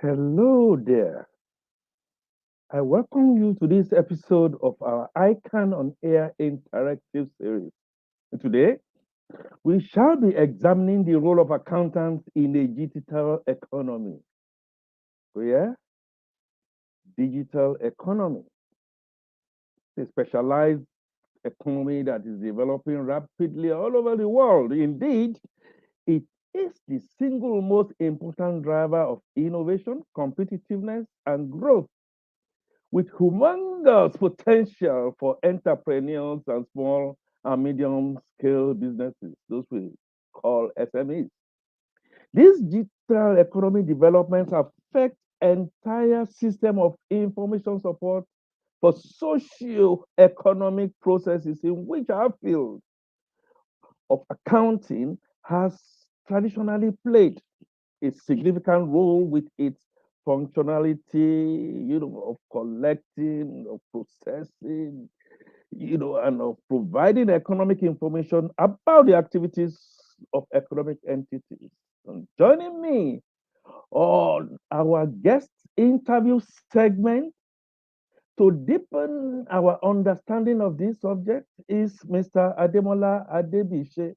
Hello there. I welcome you to this episode of our ICAN on Air interactive series. Today, we shall be examining the role of accountants in a digital economy. Yeah? Digital economy. A specialized economy that is developing rapidly all over the world. Indeed, it is the single most important driver of innovation, competitiveness, and growth, with humongous potential for entrepreneurs and small and medium scale businesses, those we call SMEs. These digital economy developments affect entire system of information support for socio-economic processes in which our field of accounting has traditionally played a significant role with its functionality, of collecting, of processing, and of providing economic information about the activities of economic entities. And joining me on our guest interview segment to deepen our understanding of this subject is Mr. Ademola Adebise.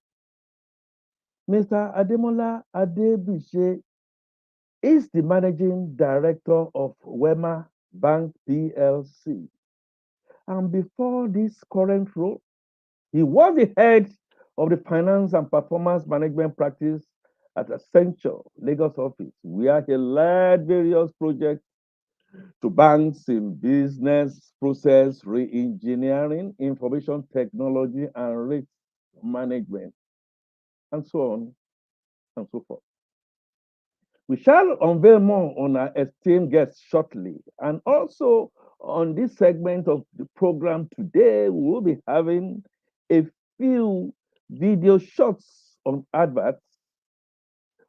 Mr. Ademola Adebise is the managing director of WEMA Bank Plc. And before this current role, he was the head of the finance and performance management practice at Accenture Lagos office, where he led various projects to banks in business process re-engineering, information technology, and risk management, and so on and so forth. We shall unveil more on our esteemed guests shortly. And also on this segment of the program today, we will be having a few video shots on adverts.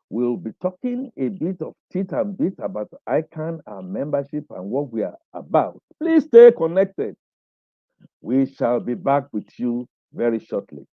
We'll be talking a bit of tit and bit about ICAN, our membership, and what we are about. Please stay connected. We shall be back with you very shortly.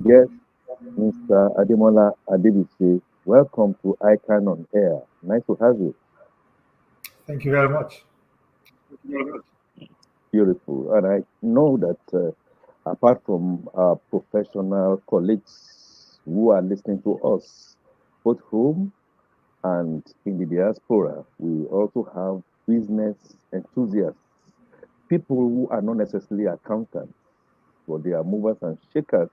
Yes, Mr. Ademola Adebise, welcome to ICAN on Air. Nice to have you. Thank you very much. Beautiful. And I know that apart from our professional colleagues who are listening to us, both home and in the diaspora. We also have business enthusiasts, people who are not necessarily accountants, but they are movers and shakers.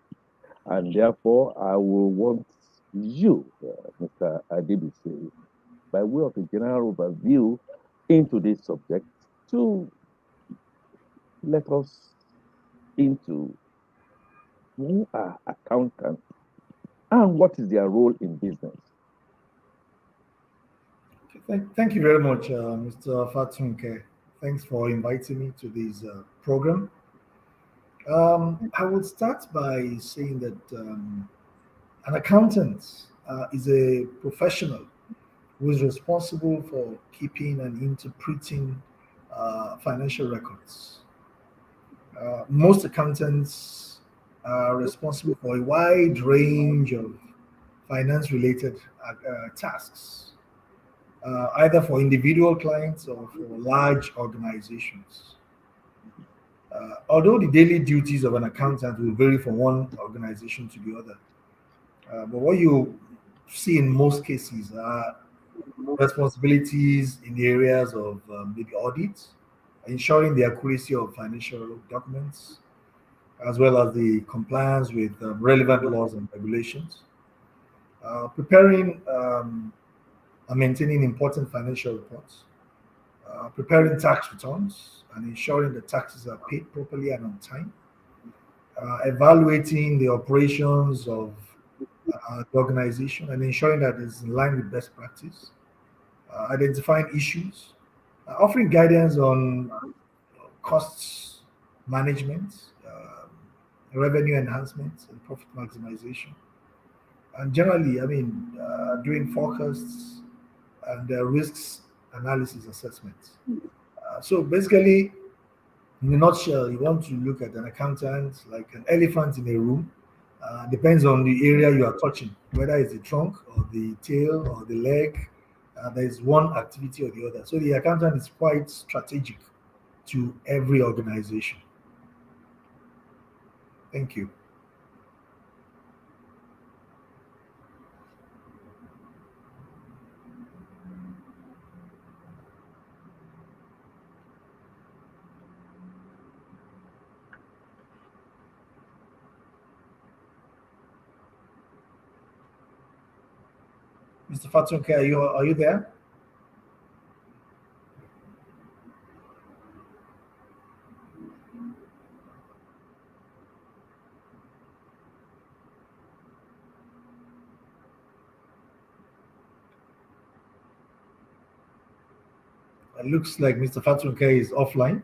And therefore, I will want you, Mr. Adebise, by way of a general overview into this subject, to let us into who are accountants and what is their role in business. Thank you very much, Mr. Fatunke. Thanks for inviting me to this program. I would start by saying that an accountant is a professional who is responsible for keeping and interpreting financial records. Most accountants are responsible for a wide range of finance related tasks, either for individual clients or for large organizations. Although the daily duties of an accountant will vary from one organization to the other, but what you see in most cases are responsibilities in the areas of maybe audit, ensuring the accuracy of financial documents, as well as the compliance with relevant laws and regulations, preparing and maintaining important financial reports, preparing tax returns and ensuring the taxes are paid properly and on time, evaluating the operations of the organization and ensuring that it's in line with best practice, identifying issues, offering guidance on costs management, revenue enhancement, and profit maximization. And generally, doing forecasts and risks analysis assessments. So basically, in a nutshell, you want to look at an accountant like an elephant in a room. Depends on the area you are touching, whether it's the trunk or the tail or the leg. There is one activity or the other. So the accountant is quite strategic to every organization. Thank you. Mr. Fatunke, are you there? It looks like Mr. Fatunke is offline.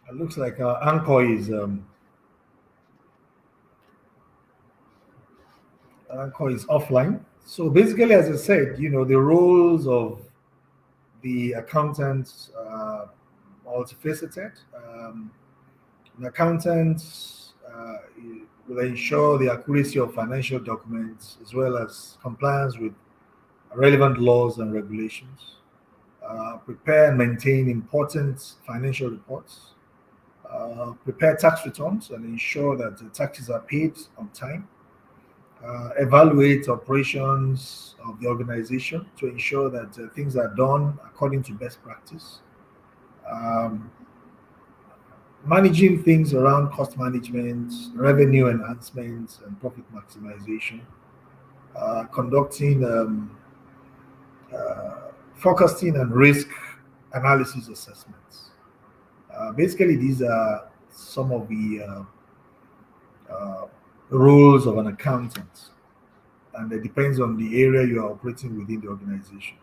It looks like Anchor is offline. So basically, as I said, the roles of the accountants multifaceted. An accountant will ensure the accuracy of financial documents as well as compliance with relevant laws and regulations. prepare and maintain important financial reports, prepare tax returns and ensure that the taxes are paid on time, evaluate operations of the organization to ensure that things are done according to best practice, um, managing things around cost management, revenue enhancement, and profit maximization, conducting forecasting and risk analysis assessments. Basically, these are some of the uh, roles of an accountant, and it depends on the area you are operating within the organization.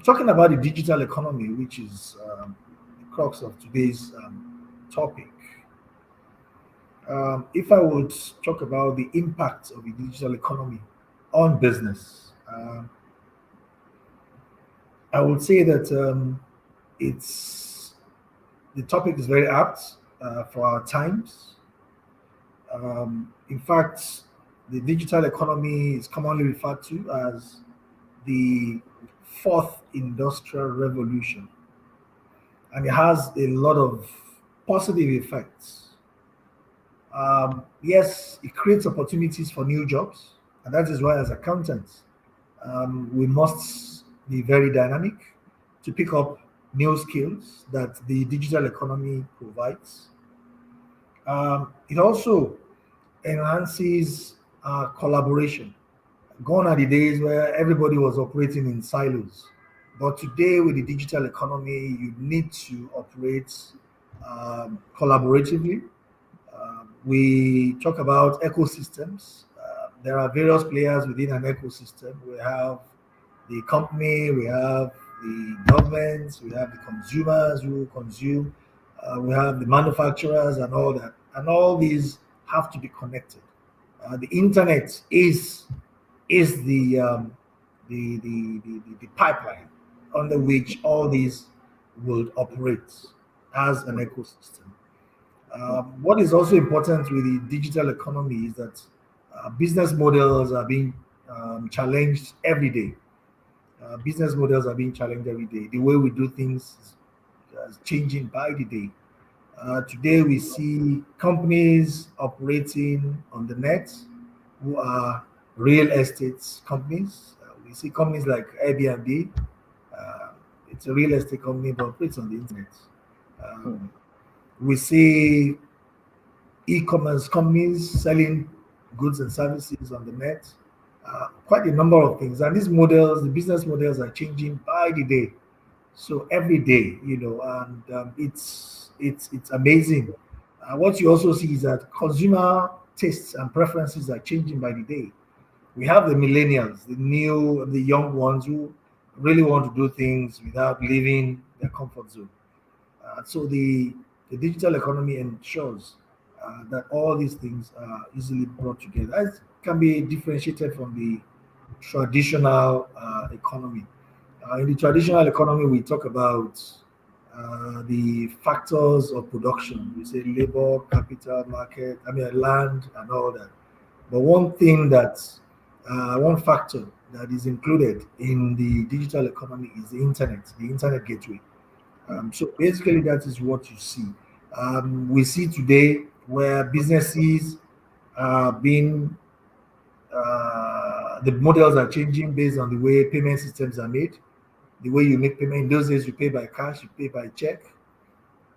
Talking about the digital economy, which is the crux of today's topic, if I would talk about the impact of the digital economy on business, I would say that it's the topic is very apt for our times. In fact, the digital economy is commonly referred to as the fourth industrial revolution, and it has a lot of positive effects. Yes, it creates opportunities for new jobs, and that is why, as accountants, we must be very dynamic to pick up new skills that the digital economy provides. It also enhances collaboration. Gone are the days where everybody was operating in silos. But today, with the digital economy, you need to operate collaboratively. We talk about ecosystems. There are various players within an ecosystem. We have the company, we have the governments, we have the consumers who consume, we have the manufacturers and all that. And all these have to be connected. The internet is the pipeline under which all these will operate as an ecosystem. What is also important with the digital economy is that business models are being challenged every day. Business models are being challenged every day. The way we do things is changing by the day. Today, we see companies operating on the net who are real estate companies. We see companies like Airbnb. Uh, it's a real estate company but operates on the internet. Um, we see e-commerce companies selling goods and services on the net. Quite a number of things, and these models, the business models, are changing by the day. So every day, and it's amazing. What you also see is that consumer tastes and preferences are changing by the day. We have the millennials, the young ones who really want to do things without leaving their comfort zone. So the digital economy ensures that all these things are easily brought together. It can be differentiated from the traditional economy. In the traditional economy, we talk about the factors of production. We say labor, capital, market, land, and all that. But one factor that is included in the digital economy is the internet gateway. So basically, that is what you see. We see today where businesses are being, the models are changing based on the way payment systems are made, the way you make payment. In those days, you pay by cash, you pay by check,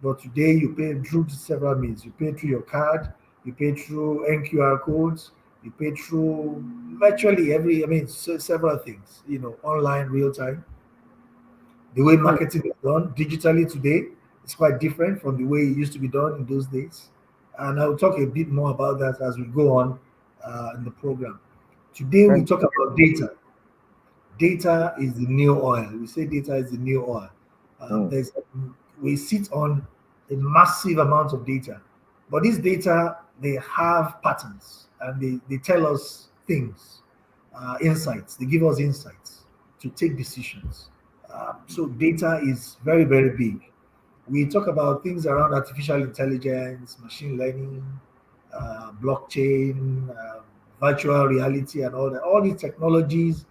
but today you pay through several means. You pay through your card, you pay through NQR codes, you pay through virtually several things, online, real time. The way marketing is done digitally today is quite different from the way it used to be done in those days. And I'll talk a bit more about that as we go on in the program. Today, we Thank talk about data. Data is the new oil. We say data is the new oil. you. There's We sit on a massive amount of data, but this data, they have patterns and they tell us things, insights. They give us insights to take decisions. So data is very very big. We talk about things around artificial intelligence, machine learning, blockchain, virtual reality, and all that. All these technologies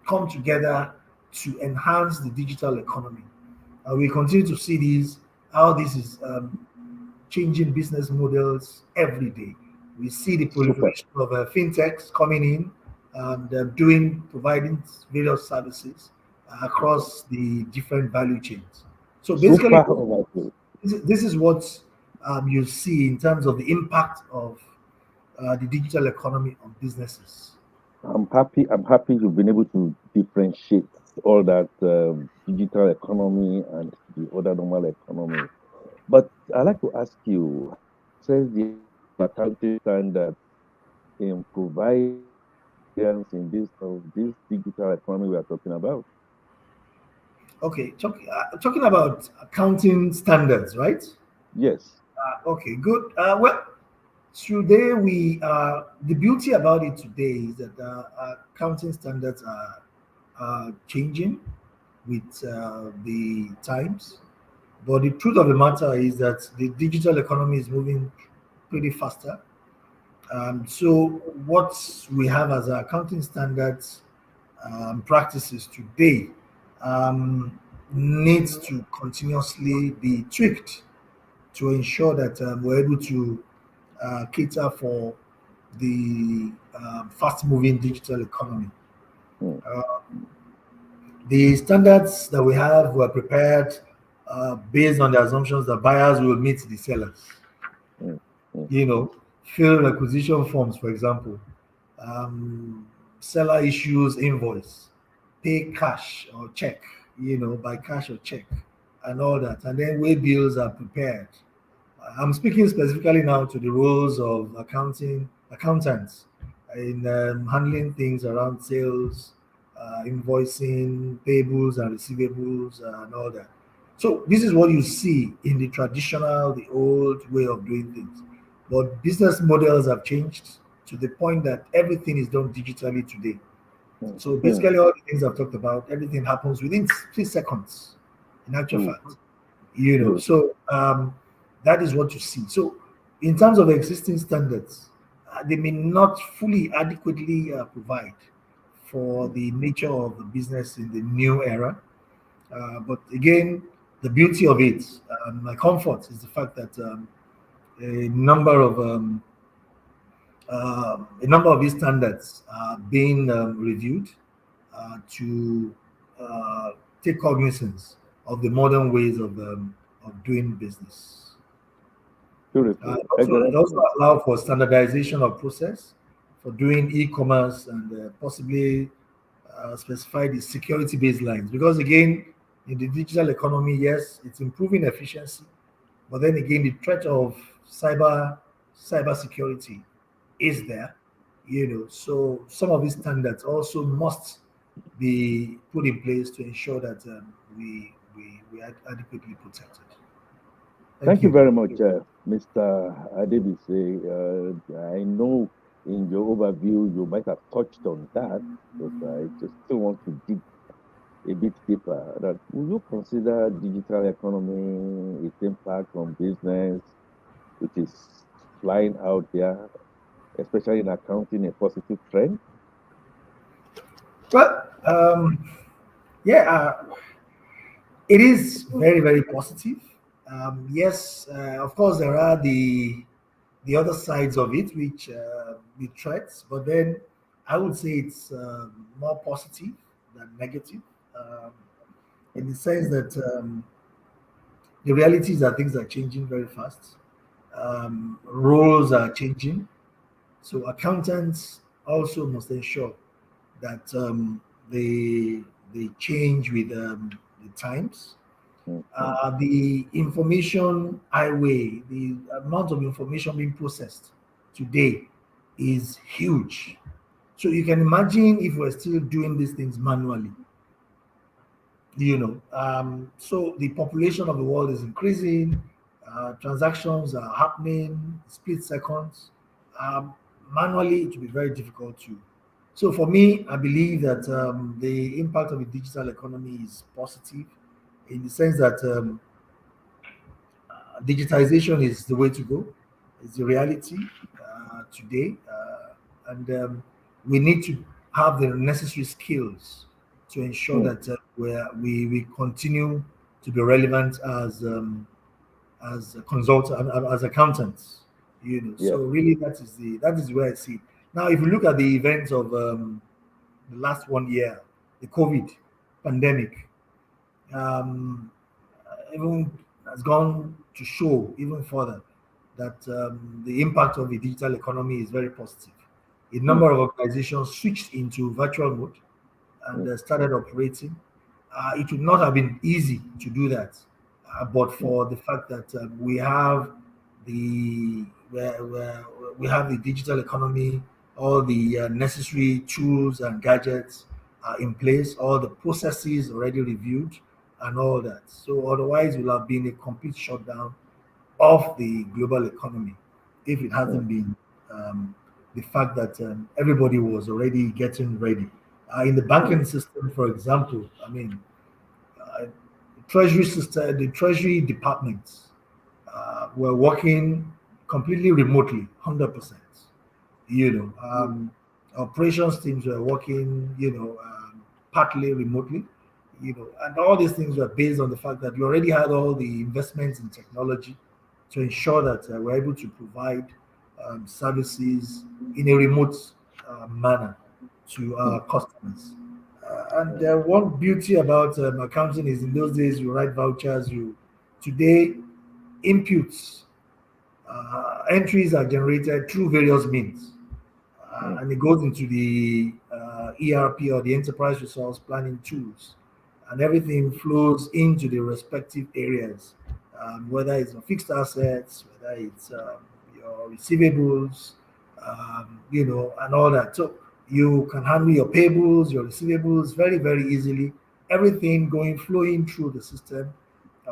come together to enhance the digital economy. And we continue to see these how this is changing business models every day. We see the Super. proliferation of fintechs coming in and doing providing various services across the different value chains. So basically, Super overview. this is what you see in terms of the impact of the digital economy on businesses. I'm happy. I'm happy you've been able to differentiate all that digital economy and the other normal economy. But I'd like to ask you, how assess the accounting standards in providing guidance in this digital economy we are talking about? Okay, talking about accounting standards, right? Yes. Okay, good. Well, today the beauty about it today is that accounting standards are changing with the times. But the truth of the matter is that the digital economy is moving pretty faster. So what we have as accounting standards practices today um, needs to continuously be tweaked to ensure that we're able to cater for the fast-moving digital economy. Mm, Uh, the standards that we have were prepared based on the assumptions that buyers will meet the sellers. mm, mm, You know, fill requisition forms, for example, um, seller issues invoice, pay cash or check, by cash or check, and all that. And then way bills are prepared. I'm speaking specifically now to the roles of accountants in handling things around sales, invoicing, payables and receivables, and all that. So this is what you see in the traditional, the old way of doing things. But business models have changed to the point that everything is done digitally today. mm, So mm. basically, all the things I've talked about, everything happens within 3 seconds. In actual Good, fact, good. so that is what you see. So in terms of existing standards, they may not fully adequately provide for Mm, the nature of the business in the new era. But again, the beauty of it, my comfort is the fact that a number of these standards are being reviewed to uh, take cognizance of the modern ways of doing business. beautiful. It also allow for standardization of process for doing e-commerce and possibly specify the security baselines. Because again, in the digital economy, yes, it's improving efficiency, but then again, the threat of cyber security is there. So some of these standards also must be put in place to ensure that we are adequately protected. Thank Thank you you. very much, Mr. Adebise. I know in your overview you might have touched on that, but I just still want to dig a bit deeper. That will you consider digital economy, its impact on business, which is flying out there, especially in accounting, a positive trend? Well, yeah, it is very, very positive. Yes, of course, there are the other sides of it, which the threats, but then I would say it's more positive than negative, um, in the sense that the reality is that things are changing very fast. Roles are changing, so accountants also must ensure that they change with the times. Mm, mm, The information highway, the amount of information being processed today is huge. So you can imagine if we're still doing these things manually. So the population of the world is increasing, transactions are happening split seconds. um, Manually it will be very difficult to. So for me, I believe that the impact of the digital economy is positive in the sense that digitization is the way to go. It's the reality today, and we need to have the necessary skills to ensure mm, that we continue to be relevant as a consultant, as accountants. yes. So really that is where I see it. Now, if you look at the events of the last 1 year, the COVID pandemic, um, even has gone to show even further that the impact of the digital economy is very positive. A Mm, number of organizations switched into virtual mode and mm, started operating. It would not have been easy to do that, but mm, for the fact that the where we have the digital economy, all the necessary tools and gadgets are in place, all the processes already reviewed, and all that. So otherwise, it will have been a complete shutdown of the global economy if it mm, hasn't been um, the fact that everybody was already getting ready. In the mm, banking system, for example, I mean, uh, treasury system, the treasury departments were working completely remotely, 100%. You know, operations teams were working, partly remotely. And all these things were based on the fact that we already had all the investments in technology to ensure that we're able to provide services in a remote manner to mm, our customers. And mm, one beauty about accounting is in those days you write vouchers. You today inputs entries are generated through various means, mm, and it goes into the ERP or the enterprise resource planning tools, and everything flows into the respective areas, whether it's on fixed assets, whether it's your receivables, and all that. So you can handle your payables, your receivables very, very easily. Everything flowing through the system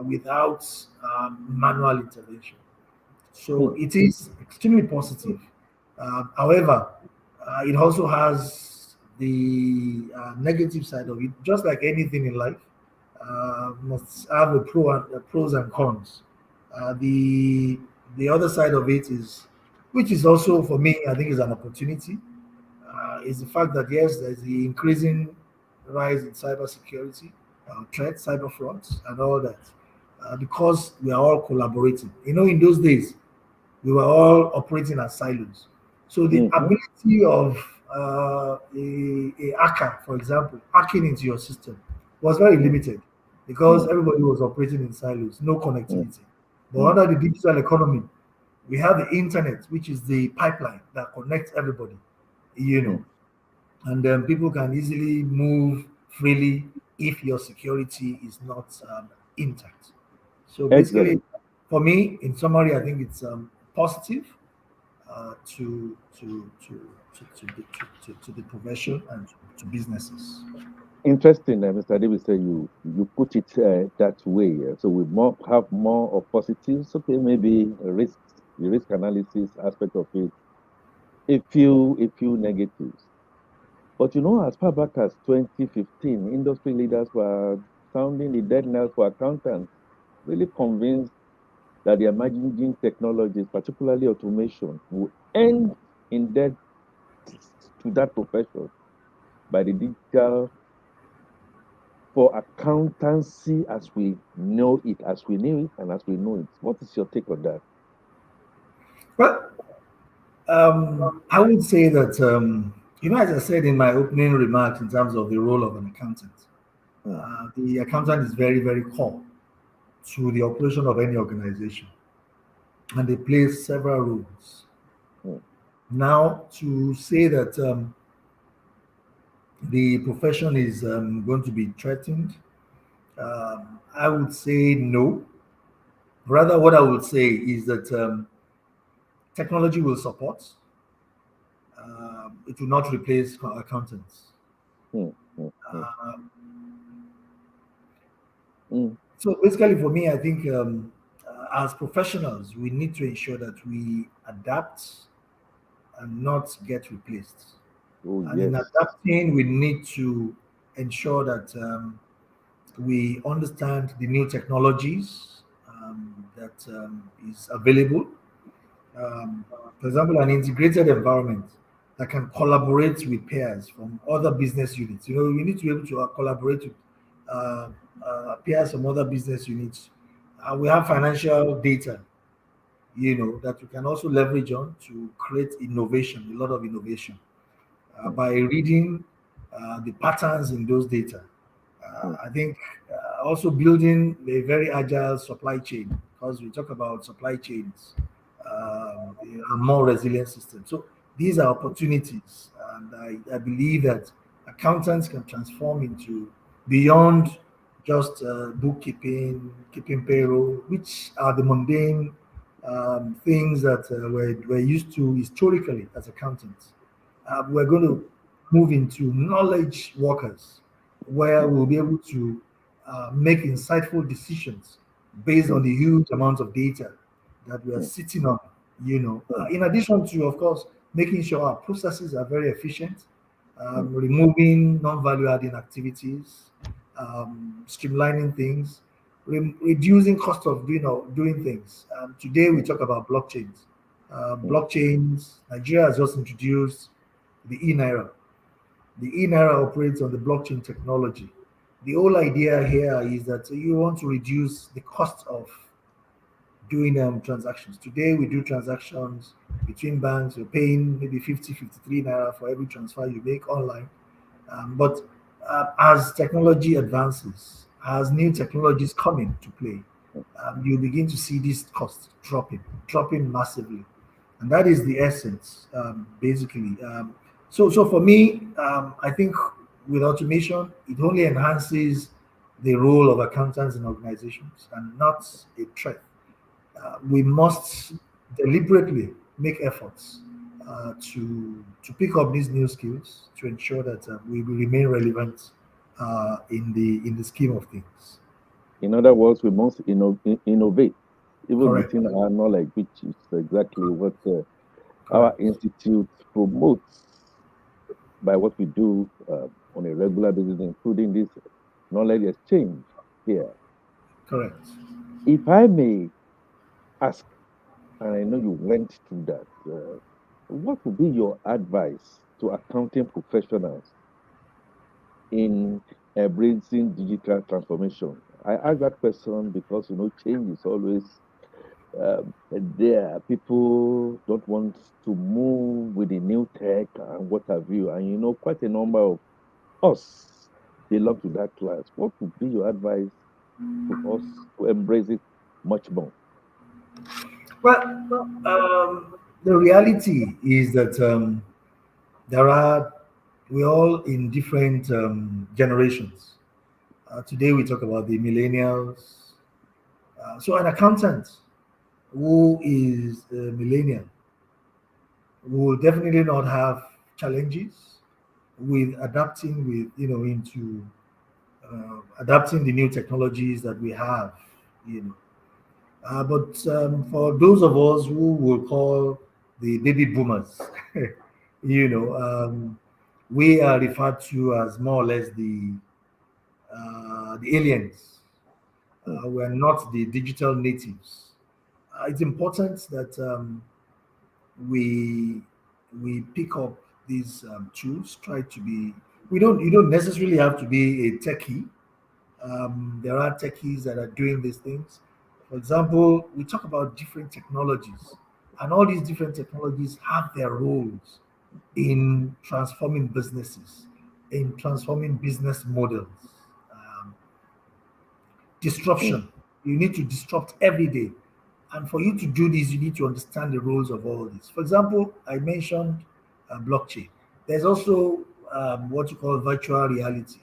without manual intervention. So mm, it is extremely positive. However, it also has the negative side of it. Just like anything in life, must have pros and cons. The other side of it is, which is also for me, I think, is an opportunity. Is the fact that yes, there's the increasing rise in cybersecurity, threats, cyber frauds, and all that, because we are all collaborating. In those days, we were all operating as silos. So the mhm, ability of a hacker, for example, hacking into your system was very mm, limited because mm, everybody was operating in silos, no mm, connectivity. But mm, under the digital economy, we have the internet, which is the pipeline that connects everybody, you mm. know, and then people can easily move freely if your security is not intact. So basically, Excellent. for me, in summary, I think it's positive to the profession and to businesses. Interesting, Mr. Davis, say you put it that way. So we have more of positives. Okay, maybe risks, the risk analysis aspect of it, a few negatives. But as far back as 2015, industry leaders were sounding the dead knell for accountants, really convinced that the emerging technologies, particularly automation, will end in death to that profession by the digital for accountancy as we know it, as we knew it, and as we know it. What is your take on that? Well, I would say that, as I said in my opening remarks in terms of the role of an accountant, Hmm, the accountant is very, very core to the operation of any organization, and they play several roles. hmm, Now, to say that the profession is going to be threatened, I would say no. Rather, what I would say is that technology will support. It will not replace accountants. hmm, hmm, hmm, hmm. So basically, for me, I think as professionals, we need to ensure that we adapt and not get replaced. Oh, And in yes. adapting, we need to ensure that we understand the new technologies that is available. For example, an integrated environment. that can collaborate with peers from other business units. You know, you need to be able to collaborate with uh, peers from other business units. We have financial data, you know, that we can also leverage on to create innovation, a lot of innovation mm, by reading the patterns in those data. mm, I think also building a very agile supply chain, because we talk about supply chains, a more resilient system. So these are opportunities, and I believe that accountants can transform into beyond just bookkeeping, keeping payroll, which are the mundane things that we're used to historically as accountants. We're going mm, to move into knowledge workers, where mm, we'll be able to make insightful decisions based on mm, the huge amount of data that we are mm, sitting on. You know, mm, in addition to, of course, making sure our processes are very efficient, mm, removing non-value adding activities, streamlining things, reducing cost of doing things. Today we mm, talk about blockchains. mm, Blockchains. Nigeria has just introduced the e-naira. The e-naira operates on the blockchain technology. The whole idea here is that you want to reduce the cost of doing transactions. Today, we do transactions between banks. You're paying maybe 50, 53 naira for every transfer you make online. But as technology advances, as new technologies come into play, you begin to see these costs dropping massively, and that is the essence, basically. So for me, I think with automation, it only enhances the role of accountants in organizations and not a threat. We must deliberately make efforts to pick up these new skills to ensure that we will remain relevant in the scheme of things. In other words, we must innovate even Correct. within our knowledge, which is exactly what our Correct. institute promotes by what we do on a regular basis, including this knowledge exchange here. Correct. If I may ask, and I know you went through that, what would be your advice to accounting professionals in embracing digital transformation? I ask that question because change is always there. People don't want to move with the new tech and what have you, and quite a number of us belong to that class. What would be your advice to us to embrace it much more? Well, the reality is that there are we're all in different generations. Today we talk about the millennials. So an accountant who is a millennial will definitely not have challenges with adapting with into adapting the new technologies that we have. You know, but for those of us who will call the baby boomers, you know, we are referred to as more or less the aliens. Hmm, We're not the digital natives. It's important that we we pick up these tools. Try to be. We don't. You don't necessarily have to be a techie. There are techies that are doing these things. For example, we talk about different technologies, and all these different technologies have their roles in transforming businesses, in transforming business models. Um, hmm, Disruption. You need to disrupt every day. And for you to do this, you need to understand the roles of all this. For example, I mentioned blockchain. There's also what you call virtual reality.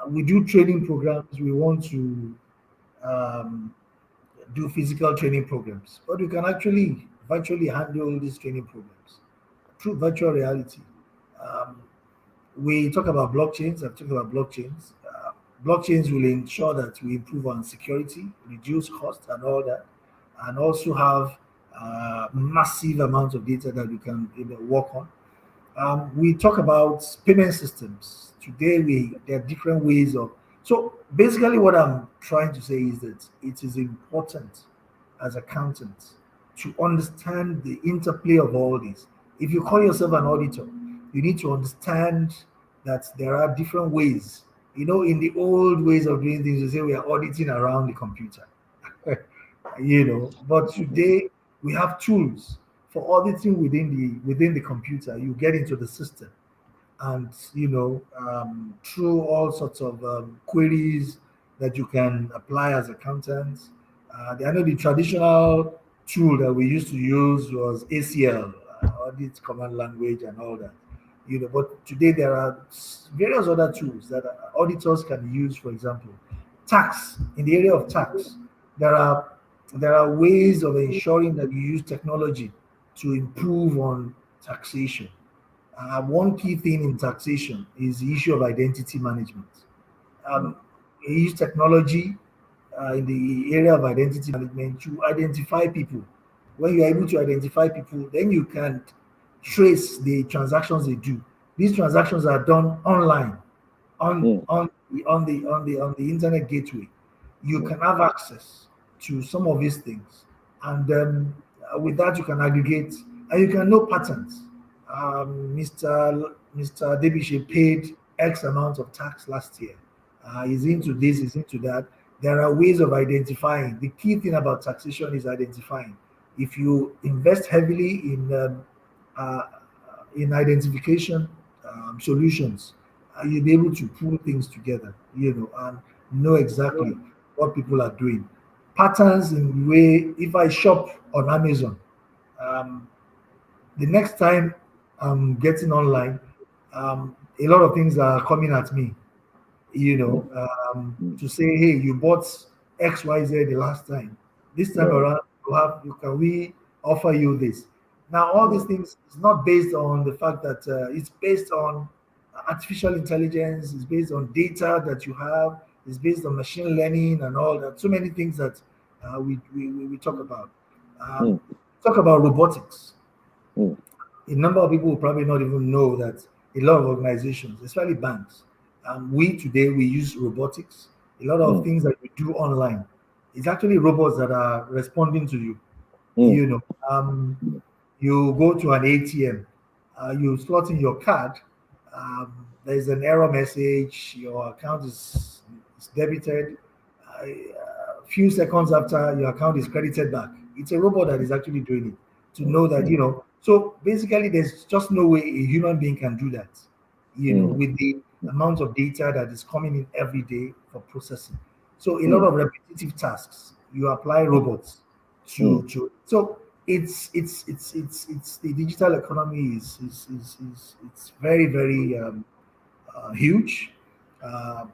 We do training programs. We want to um, do physical training programs, but you can actually virtually handle these training programs through virtual reality. Um, we talk about blockchains. I've talked about blockchains. Blockchains will ensure that we improve on security, reduce cost, and all that, and also have massive amounts of data that we can work on. We talk about payment systems. Today, there are different ways of. So basically, what I'm trying to say is that it is important as accountants to understand the interplay of all this. If you call yourself an auditor, you need to understand that there are different ways. In the old ways of doing things, you say we are auditing around the computer. But today we have tools for auditing within the computer. You get into the system, and through all sorts of queries that you can apply as accountants. I know the traditional tool that we used to use was ACL, audit command language, and all that. But today there are various other tools that auditors can use. For example, tax. In the area of tax, there are ways of ensuring that you use technology to improve on taxation. One key thing in taxation is the issue of identity management. mm, Um, we use technology in the area of identity management to identify people. When you're able to identify people, then you can trace the transactions they do. These transactions are done online on mm, the internet gateway. You mm, can have access to some of these things, and with that you can aggregate and you can know patterns. Mr. Debishe paid X amount of tax last year. He's into this, he's into that. There are ways of identifying. The key thing about taxation is identifying. If you invest heavily uh, in identification solutions, you'll be able to pull things together, and know exactly what people are doing. Patterns in the way, if I shop on Amazon, um, the next time I'm getting online, a lot of things are coming at me, mm, mm. to say, hey, you bought XYZ the last time. This time Right, around, can we offer you this? Now, all these right, things is not based on the fact that it's based on artificial intelligence, it's based on data that you have, it's based on machine learning and all that. So many things that we talk about. mm, Talk about robotics. mm, A number of people will probably not even know that a lot of organizations, especially banks, we today we use robotics. A lot of mm, things that we do online, it's actually robots that are responding to you. mm, You know, you go to an ATM, you slot in your card, there's an error message, your account is debited. A few seconds after, your account is credited back. It's a robot that is actually doing it to know that, mm, So basically, there's just no way a human being can do that, mm, with the amount of data that is coming in every day for processing. So a lot mm, of repetitive tasks, you apply robots mm, to so it's the digital economy is it's very very huge. uh,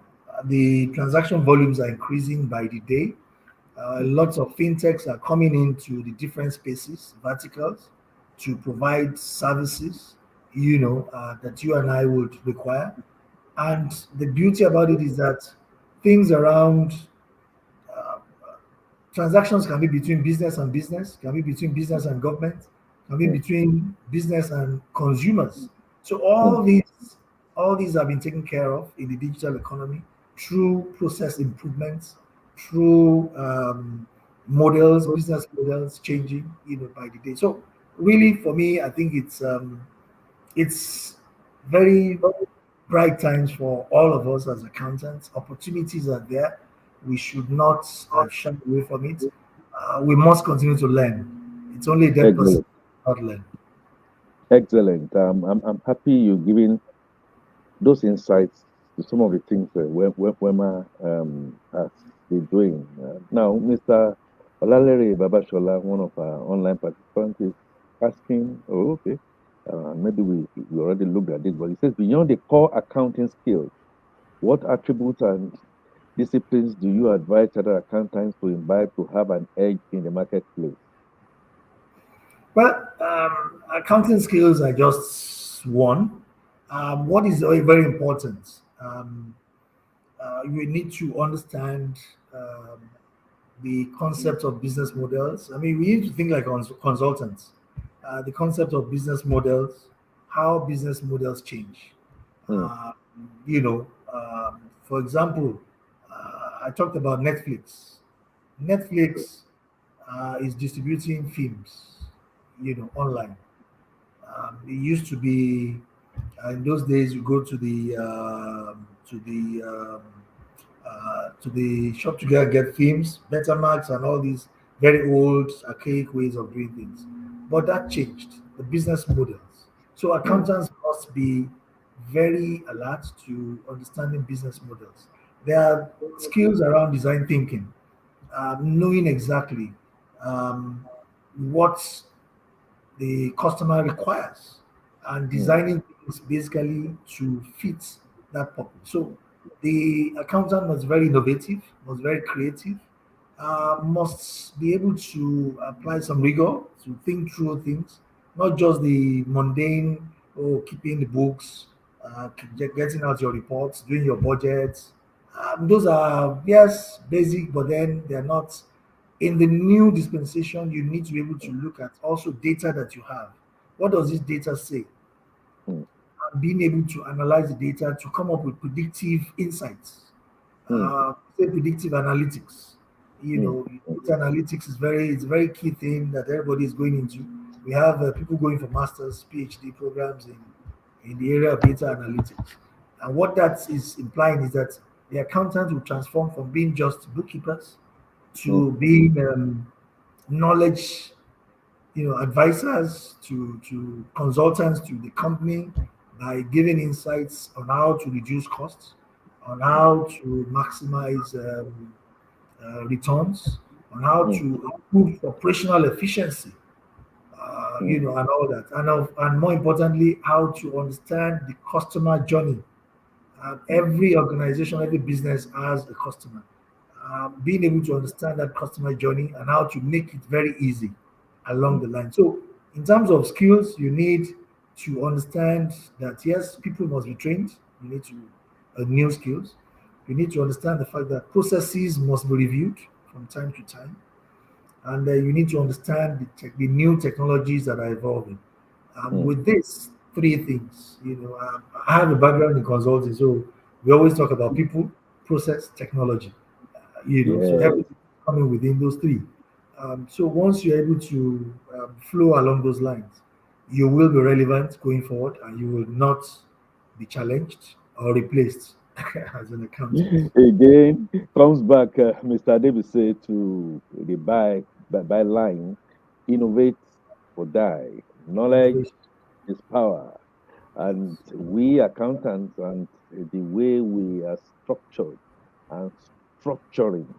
the transaction volumes are increasing by the day. Lots of fintechs are coming into the different spaces verticals to provide services, that you and I would require. And the beauty about it is that things around uh, transactions can be between business and business, can be between business and government, can be mm, between business and consumers. So mm, all these have been taken care of in the digital economy through process improvements, through business models changing, by the day. So really, for me, I think it's very bright times for all of us as accountants. Opportunities are there. We should not shy away from it. We must continue to learn. It's only a dead person Excellent, not learn. excellent. I'm happy you're giving those insights to some of the things that Wema has been doing. Now, Mr. Olalere Babashola, one of our online participants, is asking, oh, okay, maybe we already looked at this, but he says, beyond the core accounting skills, what attributes and disciplines do you advise other accountants to imbibe to have an edge in the marketplace? Well, accounting skills are just one. What is very important? You need to understand um, the concept of business models. I mean, we need to think like consultants. The concept of business models, how business models change. Mm, Uh, for example, I talked about Netflix. Netflix is distributing films, online. It used to be in those days you go to the shop to get themes, Betamax, and all these very old archaic ways of doing things. But that changed the business models. So mm, accountants must be very alert to understanding business models. There are skills around design thinking, knowing exactly um, what the customer requires and mm, designing things basically to fit that purpose. So the accountant was very innovative, was very creative, must be able to apply some rigor to think through things, not just the mundane, oh, keeping the books, getting out your reports, doing your budgets. Those are, yes, basic, but then they're not. In the new dispensation, you need to be able to look at also data that you have. What does this data say? mm, And being able to analyze the data to come up with predictive insights, mm, say predictive analytics. You mm, know, data analytics is it's a very key thing that everybody is going into. We have people going for masters, PhD programs in the area of data analytics. And what that is implying is that the accountant will transform from being just bookkeepers mm, to being knowledge, advisors to consultants to the company by giving insights on how to reduce costs, on mm, how to maximize returns, on how mm, to improve operational efficiency, mm, and all that, and more importantly, how to understand the customer journey. mm, Every organization, every business has a customer. Being able to understand that customer journey and how to make it very easy along mm, the line. So, in terms of skills, you need to understand that yes, people must be trained. You need to new skills. You need to understand the fact that processes must be reviewed from time to time, and you need to understand the new technologies that are evolving. mm. With these three things, I have a background in consulting, so we always talk about people, process, technology. So Yeah. everything coming within those three. So once you're able to flow along those lines, you will be relevant going forward, and you will not be challenged or replaced as an accountant. Again, comes back, Mr. Adebise, to the by line, innovate or die. Knowledge Innovation. is power. And we accountants and the way we are structured and structuring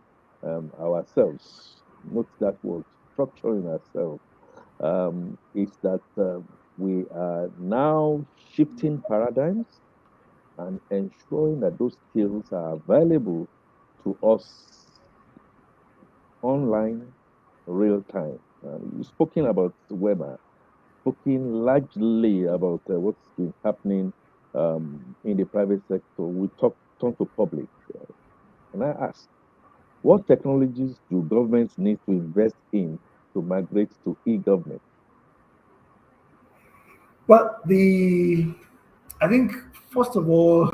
ourselves, not that word, structuring ourselves, is that we are now shifting paradigms and ensuring that those skills are available to us online, real time. You've spoken about WEMA, spoken largely about what's been happening in the private sector. We turn to public. And I ask, what technologies do governments need to invest in to migrate to e-government? Well, I think first of all,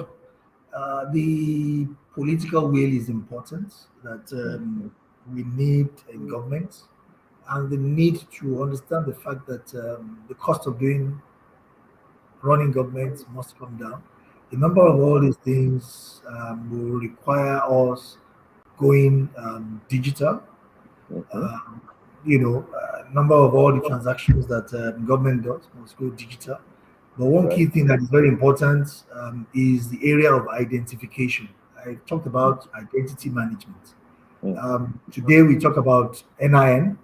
the political will is important that Mm, we need in government, and the need to understand the fact that the cost of doing running government must come down. A number mm, of all these things will require us going digital. mhm. Um, number of all the transactions that government does must go digital. But one Right. key thing that is very important is the area of identification. I talked Mm, about identity management. mm, Today we talk about NIN.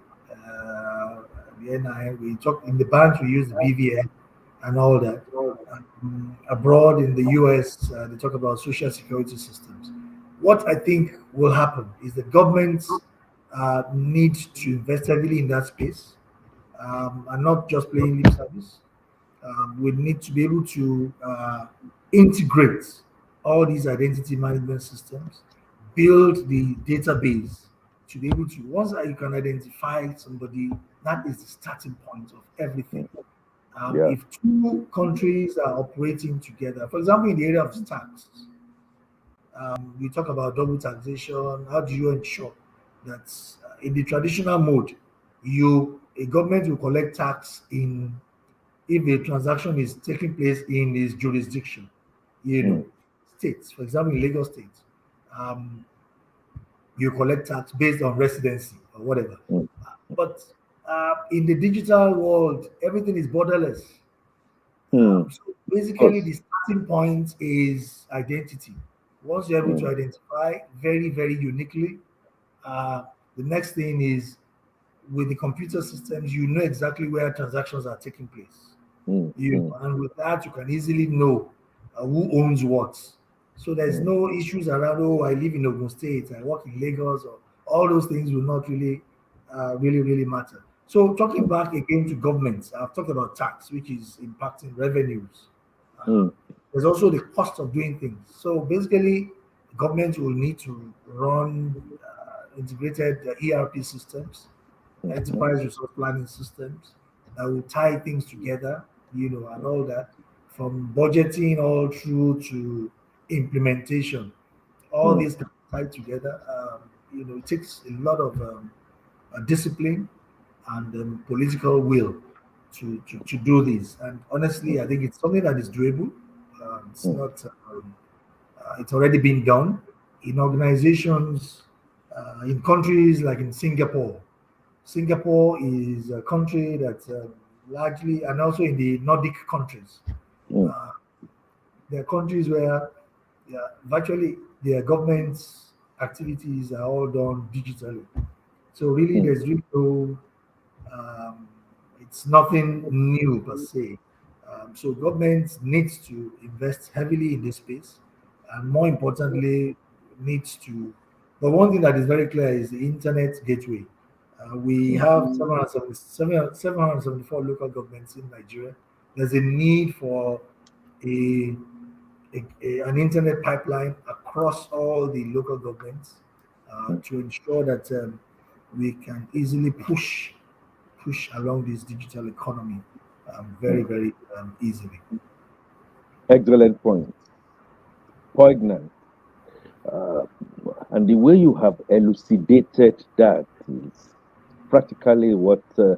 The NIN. We talk in the banks. We use the BVN and all that. Abroad in the US, they talk about social security systems. What I think will happen is the governments need to invest heavily in that space, and not just playing lip service. We need to be able to integrate all these identity management systems, build the database to be able to, once you can identify somebody, that is the starting point of everything. mm. Yeah. If two countries are operating together, for example, in the area of tax, we talk about double taxation. How do you ensure that in the traditional mode, a government will collect tax if a transaction is taking place in his jurisdiction, you know, mm, states, for example, in Lagos State, um, you collect tax based on residency or whatever. mm, But in the digital world, everything is borderless. mm. So basically, Course. the starting point is identity. Once you're able to Mm, identify very, very uniquely, uh, the next thing is with the computer systems, you know exactly where transactions are taking place. mm, You mm, know, and with that, you can easily know who owns what. So there's mm, no issues around. Oh, I live in Ogun State, I work in Lagos, or all those things will not really, really matter. So talking mm, back again to governments, I've talked about tax, which is impacting revenues. mm, There's also the cost of doing things. So basically, governments will need to run integrated ERP systems, mm, mm, enterprise resource planning systems that will tie things together, you know, and all that, from budgeting all through to implementation. All mm, these can be tied together. You know, it takes a lot of discipline and political will to do this. And honestly, I think it's something that is doable. It's mm, not. It's already been done in organizations in countries like in Singapore. Singapore is a country that largely, and also in the Nordic countries, mm, uh, there are countries where virtually their government's activities are all done digitally. So really, mm, there's really no um, it's nothing new per se. So government needs to invest heavily in this space, and more importantly, needs to. But one thing that is very clear is the internet gateway. We mm, have 774 local governments in Nigeria. There's a need for a, an internet pipeline across all the local governments mm, to ensure that we can easily push along this digital economy very, mm. very easily. Excellent point. Poignant. Uh, and the way you have elucidated that is practically what we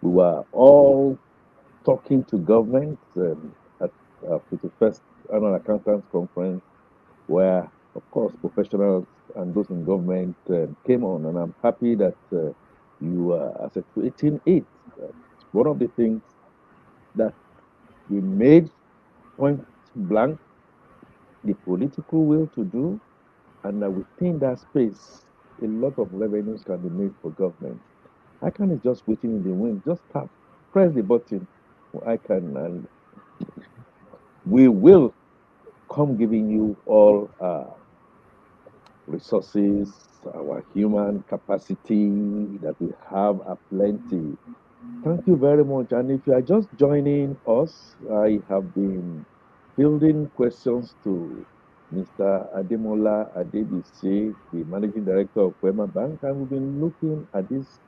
were all talking to government at our 51st Annual Accountants Conference, where, of course, professionals and those in government came on. And I'm happy that you are accentuating it. It's one of the things that we made point blank the political will to do, and that within that space, a lot of revenues can be made for government. ICAN is just waiting in the wind. Just tap, press the button for ICAN, and we will come giving you all resources, our human capacity that we have are plenty. Thank you very much. And if you are just joining us, I have been fielding questions to Mr. Ademola Adebise, the Managing Director of WEMA Bank, and we've been looking at this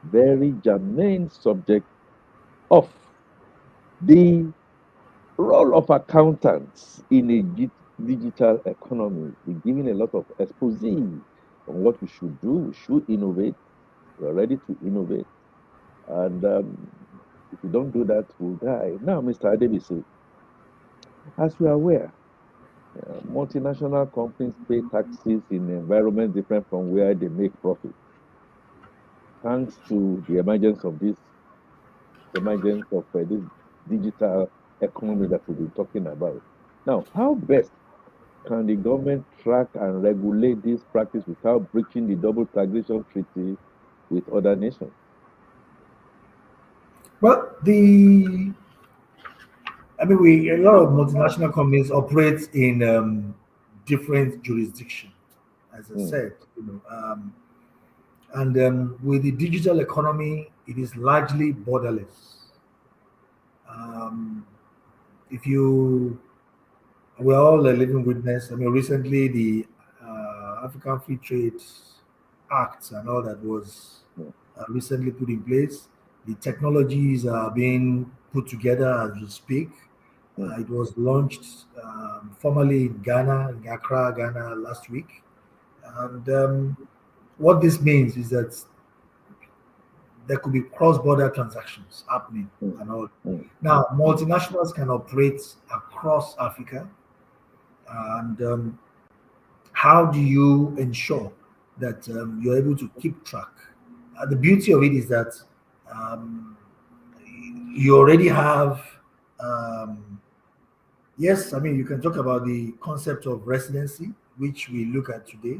very germane subject of the role of accountants in a digital economy. We're giving a lot of expose on what we should do. We should innovate. We're ready to innovate. And if we don't do that, we'll die. Now, Mr. Adebisi, as you are aware, multinational companies pay taxes in an environment different from where they make profit, thanks to the emergence of this digital economy that we've been talking about. Now, how best can the government track and regulate this practice without breaching the double taxation treaty with other nations? Well, I mean, we a lot of multinational companies operate in different jurisdictions, as I Mm, said, you know, and with the digital economy, it is largely borderless. Um, if you We're all a living witness. I mean, recently the African Free Trade Act and all that was mm, recently put in place. The technologies are being put together as we speak. mm, It was launched formally in Ghana, in Accra, Ghana last week. And what this means is that there could be cross-border transactions happening mm, and all. mm, Now, mm, multinationals can operate across Africa, and how do you ensure that you're able to keep track? The beauty of it is that um, you already have, um, yes, I mean, you can talk about the concept of residency, which we look at today,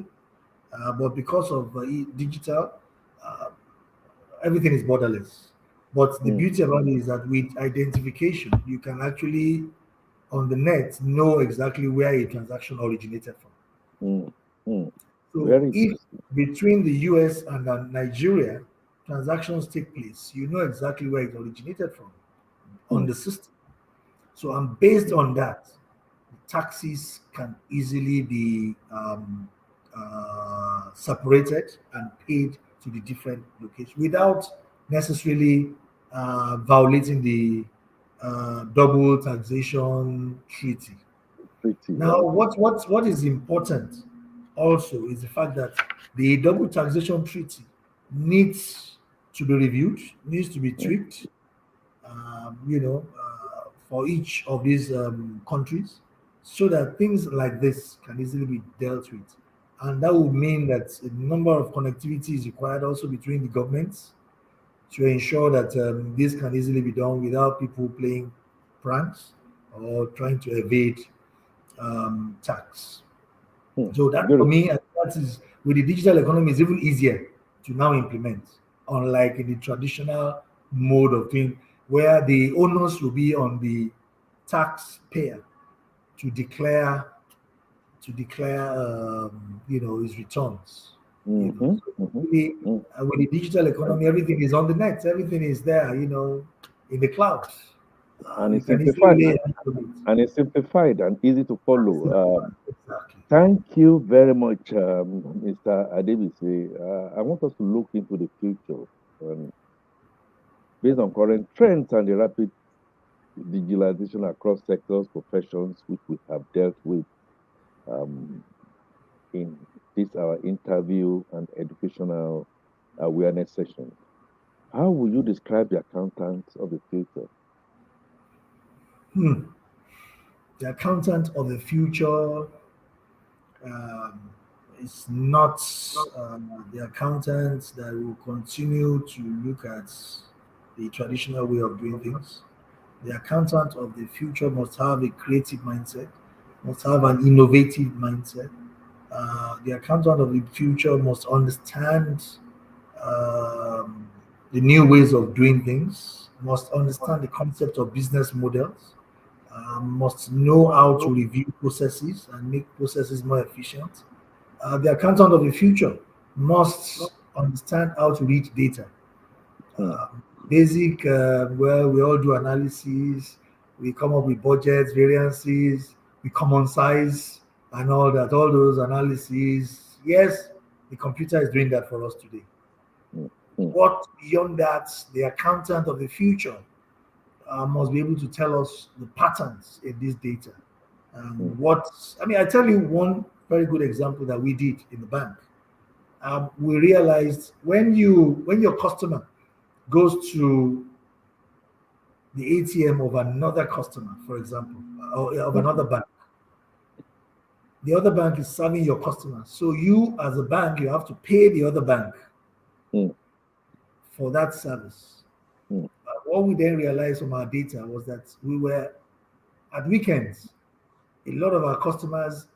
but because of digital, uh, everything is borderless. But the mm, beauty about it is that with identification, you can actually, on the net, know exactly where a transaction originated from. mm, mm. So Very if interesting. between the US and Nigeria transactions take place, you know exactly where it originated from on Mm, the system. So, and based mm, on that, taxes can easily be separated and paid to the different locations without necessarily violating the double taxation treaty. pretty, Now, okay. what is important also is the fact that the double taxation treaty needs to be reviewed, needs to be Mm, tweaked, for each of these countries, so that things like this can easily be dealt with. And that would mean that a number of connectivity is required also between the governments to ensure that this can easily be done without people playing pranks or trying to evade tax. mm. So that for Beautiful. me, that is with the digital economy is even easier to now implement, unlike in the traditional mode of thing, where the onus will be on the taxpayer to declare his returns. Mm-hmm, So mm-hmm, really, mm. with the digital And, economy, everything is on the net, everything is there, in the cloud. and You it's can easily simplified lay hands on it. and easy to follow. Exactly. Thank you very much, Mr. Adebisi. I want us to look into the future and based on current trends and the rapid digitalization across sectors, professions, which we have dealt with um, in this our interview and educational awareness session. How would you describe the accountants of the future? Hmm. The accountant of the future um, is not the accountants that will continue to look at the traditional way of doing things. The accountant of the future must have a creative mindset, must have an innovative mindset. The accountant of the future must understand um, the new ways of doing things, must understand the concept of business models, must know how to review processes and make processes more efficient. The accountant of the future must understand how to read data. Hmm, Basic, where we all do analysis, we come up with budgets, variances, we common size, and all that, all those analyses. Yes, the computer is doing that for us today. hmm, hmm, What beyond that, the accountant of the future must be able to tell us the patterns in this data. hmm, What I mean, I tell you one very good example that we did in the bank. We realized when your customer goes to the ATM of another customer, for example, or of hmm, another bank, the other bank is serving your customer. So you, as a bank, you have to pay the other bank hmm, for that service. hmm, What we then realized from our data was that we were at weekends. A lot of our customers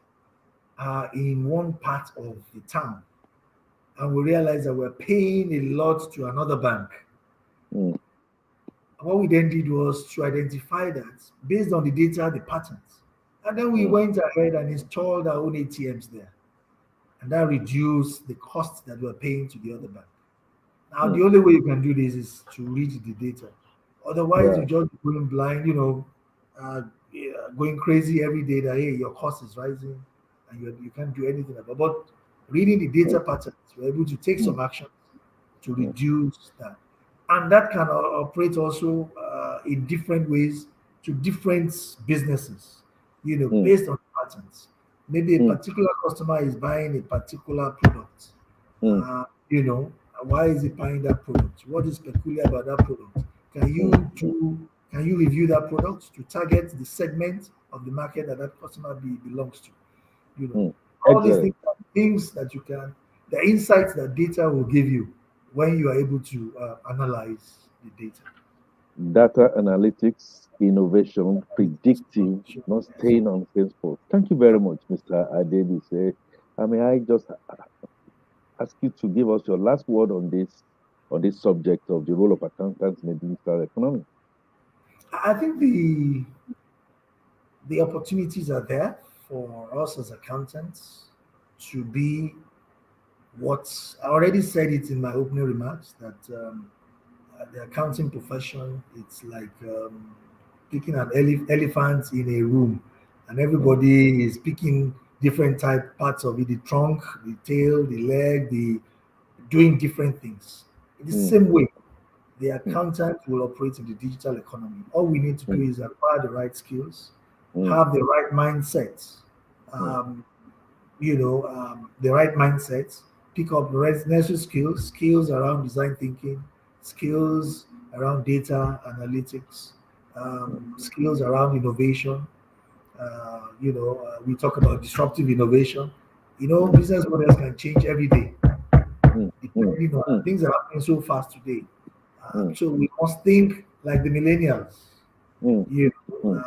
are in one part of the town, and we realized that we're paying a lot to another bank. hmm, And what we then did was to identify that based on the data, the patterns. And then we hmm, went ahead and installed our own ATMs there. And that reduced the cost that we're paying to the other bank. Now, hmm. the only way you can do this is to read the data. Otherwise, Yeah. you just going blind, yeah, going crazy every day that, hey, your cost is rising and you can't do anything about it. But reading the Hmm, data patterns, we're able to take hmm, some action to hmm, reduce that. And that can operate also in different ways to different businesses, hmm, based on patterns. Maybe a hmm, particular customer is buying a particular product. hmm, Uh, you know, Why is he buying that product? What is peculiar about that product? Can you mm, can you review that product to target the segment of the market that that customer belongs to? You know, mm. all these things Excellent. are things that you can, the insights that data will give you when you are able to analyze the data. Data analytics, innovation, predictive, not staying on Facebook. Thank you very much, Mr. Adebise. May I just ask you to give us your last word on this subject of the role of accountants in a digital economy? I think the opportunities are there for us as accountants to be what I already said it in my opening remarks that the accounting profession, it's like picking an elephant in a room, and Mm, everybody is picking different type parts of it: the trunk, the tail, the leg, the doing different things. In the mm, same way, the mm, accountant will operate in the digital economy. All we need to do mm, is acquire the right skills, mm, have the right mindset, mm, um, the right mindset, pick up necessary skills around design thinking, skills around data analytics, mm, skills around innovation. We talk about disruptive innovation. mm, Business models can change every day mm, mm, depending on mm, things are happening so fast today. mm, So we must think like the millennials. mm, You know, mm.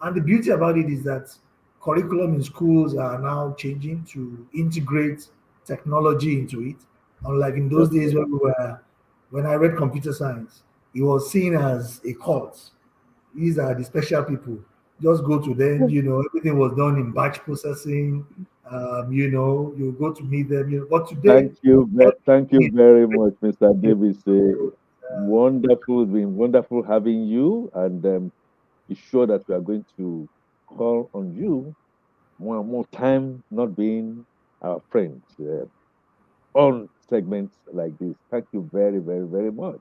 and the beauty about it is that curriculum in schools are now changing to integrate technology into it. Unlike in those days Okay. when I read computer science, it was seen as a cult. These are the special people. Just go to them. Everything was done in batch processing. You go to meet them. But today, Thank you everything very much, Mr. is Davis. Wonderful, it's been wonderful having you, and be sure that we are going to call on you more and more time, not being our friends on segments like this. Thank you very, very, very much.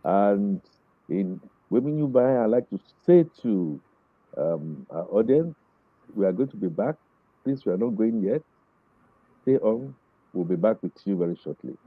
And in waving you by, I'd like to say to our audience, we are going to be back. Please, we are not going yet. Stay on. We'll be back with you very shortly.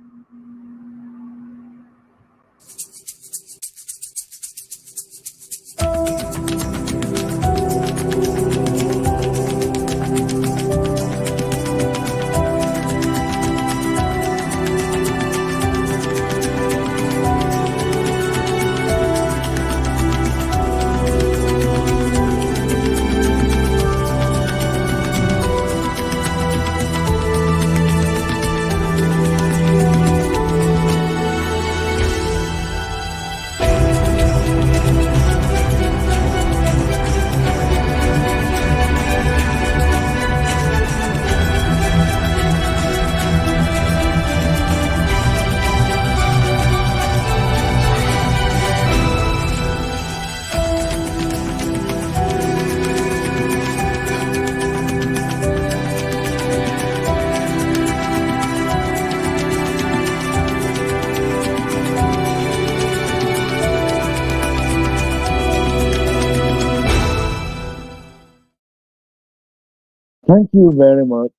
Thank you very much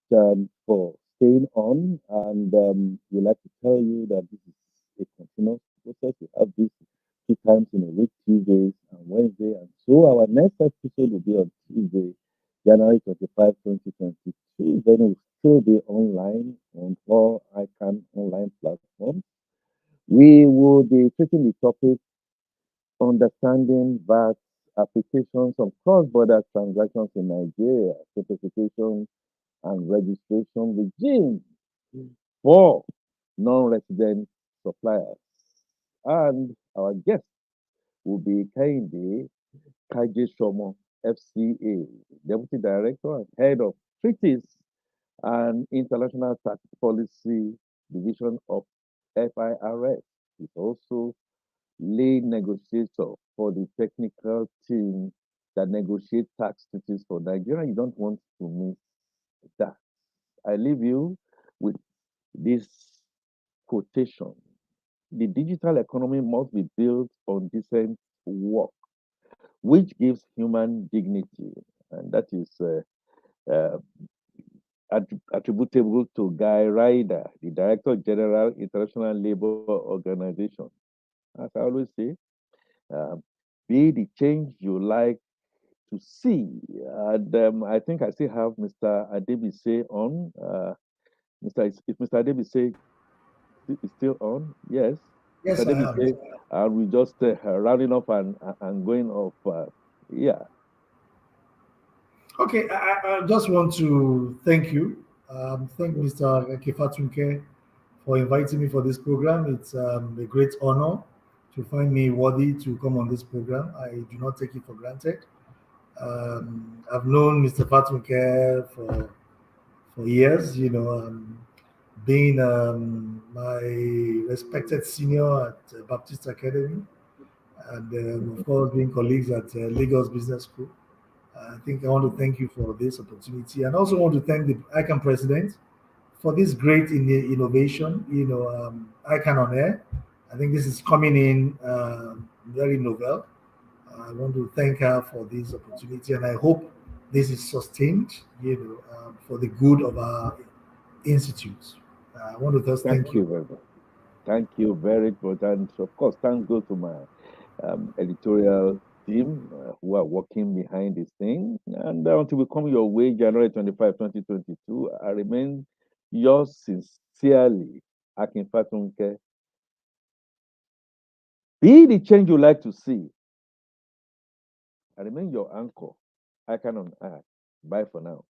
for staying on. And we'd like to tell you that this is a continuous process. We have this 2 times in a week, Tuesdays and Wednesday. And so our next episode will be on Tuesday, January 25, 2022. Then it will still be online on all ICAN online platforms. We will be taking the topic understanding VAT applications of cross-border transactions in Nigeria, simplification and registration regime for non-resident suppliers. And our guest will be Kainde Kaje Shomo, FCA, Deputy Director and Head of Treaties and International Tax Policy Division of FIRS. He's also lead negotiator for the technical team that negotiate tax treaties for Nigeria. You don't want to miss that. I leave you with this quotation. The digital economy must be built on decent work, which gives human dignity. And that is attributable to Guy Ryder, the Director General, International Labour Organization. As I always say, um, be the change you like to see. And I think I still have Mr. Adebise on. If Mr. Adebise is still on, yes, Mr. Yes, I am. Adebise, and we just rounding off and going off. Yeah, Okay, I just want to thank you. Thank Mr. Kefatunke for inviting me for this program. It's a great honor to find me worthy to come on this program. I do not take it for granted. I've known Mr. Fatunke for years, being my respected senior at Baptist Academy, and of course, being colleagues at Lagos Business School. I think I want to thank you for this opportunity, and also want to thank the ICAN president for this great innovation. ICAN on air. I think this is coming in very novel. I want to thank her for this opportunity, and I hope this is sustained. For the good of our institutes. I want to just thank thank you. you very much. Thank you very much. And of course, thanks go to my editorial team who are working behind this thing. And until we come your way, January 25, 2022, I remain yours sincerely, Akin Fatunke. Be the change you like to see. I remain your anchor, Icon on Air. Bye for now.